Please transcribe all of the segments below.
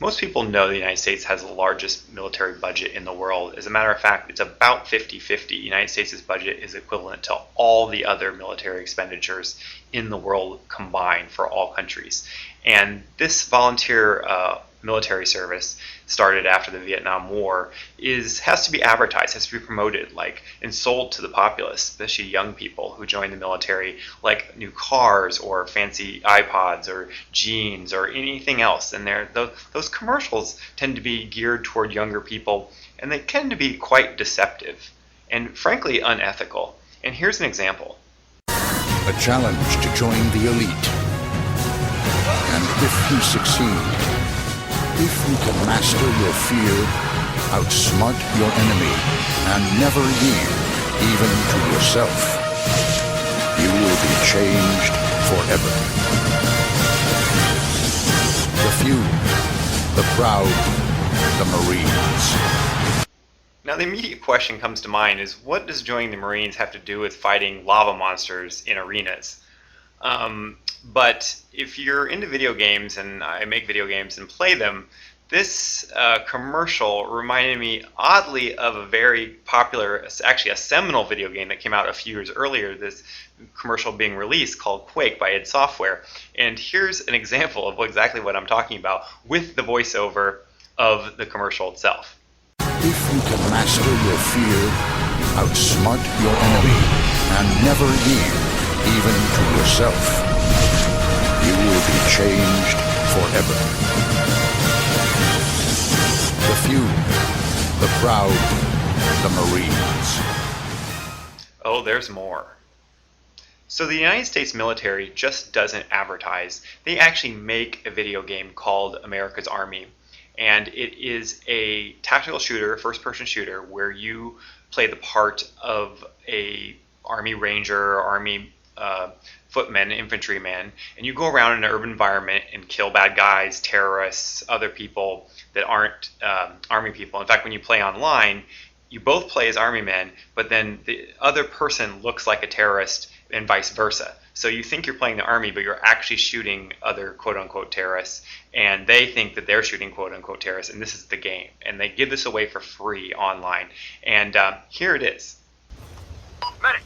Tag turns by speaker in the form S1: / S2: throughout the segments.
S1: Most people know the United States has the largest military budget in the world. As a matter of fact, it's about 50-50. The United States' budget is equivalent to all the other military expenditures in the world combined for all countries. And this volunteer military service started after the Vietnam War has to be advertised, has to be promoted, and sold to the populace, especially young people who join the military, like new cars or fancy iPods or jeans or anything else. And those commercials tend to be geared toward younger people, and they tend to be quite deceptive and frankly unethical. And here's an example.
S2: A challenge to join the elite. And if you succeed, if you can master your fear, outsmart your enemy, and never yield even to yourself, you will be changed forever. The few, the proud, the Marines.
S1: Now the immediate question comes to mind is, what does joining the Marines have to do with fighting lava monsters in arenas? But if you're into video games, and I make video games and play them, this commercial reminded me oddly of a very popular, actually a seminal video game that came out a few years earlier, this commercial being released called Quake by id Software. And here's an example of exactly what I'm talking about with the voiceover of the commercial itself.
S2: If you can master your fear, outsmart your enemy, and never yield even to yourself, you will be changed forever. The few, the proud, the Marines.
S1: Oh, there's more. So the United States military just doesn't advertise. They actually make a video game called America's Army. And it is a tactical shooter, first-person shooter, where you play the part of a Army Ranger, Army footman, infantryman, and you go around in an urban environment and kill bad guys, terrorists, other people that aren't Army people. In fact, when you play online, you both play as Army men, but then the other person looks like a terrorist and vice versa. So you think you're playing the Army, but you're actually shooting other quote-unquote terrorists, and they think that they're shooting quote-unquote terrorists, and this is the game. And they give this away for free online. And here it is.
S3: Medic.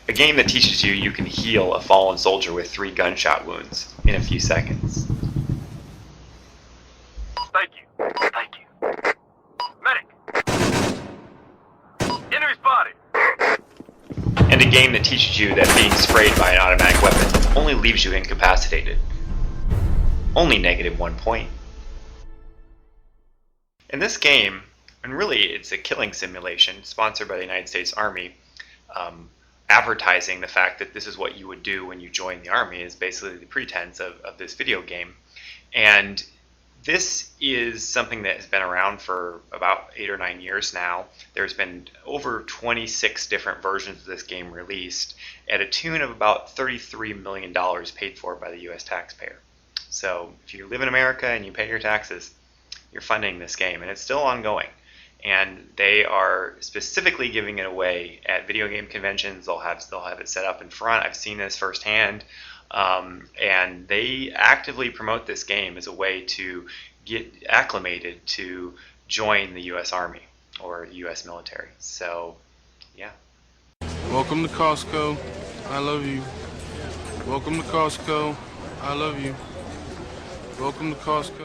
S1: A game that teaches you can heal a fallen soldier with 3 gunshot wounds in a few seconds.
S3: Thank you. Thank you. Medic. Enemy spotted.
S1: And a game that teaches you that being sprayed by an automatic weapon only leaves you incapacitated. Only -1 point. In this game, and really it's a killing simulation sponsored by the United States Army, advertising the fact that this is what you would do when you join the Army is basically the pretense of this video game. And this is something that has been around for about 8 or 9 years now. There's been over 26 different versions of this game released at a tune of about $33 million paid for by the US taxpayer. So if you live in America and you pay your taxes, you're funding this game, and it's still ongoing. And they are specifically giving it away at video game conventions. They'll have it set up in front. I've seen this firsthand. And they actively promote this game as a way to get acclimated to join the U.S. Army or the U.S. military. So, yeah.
S4: Welcome to Costco. I love you. Welcome to Costco. I love you. Welcome to Costco.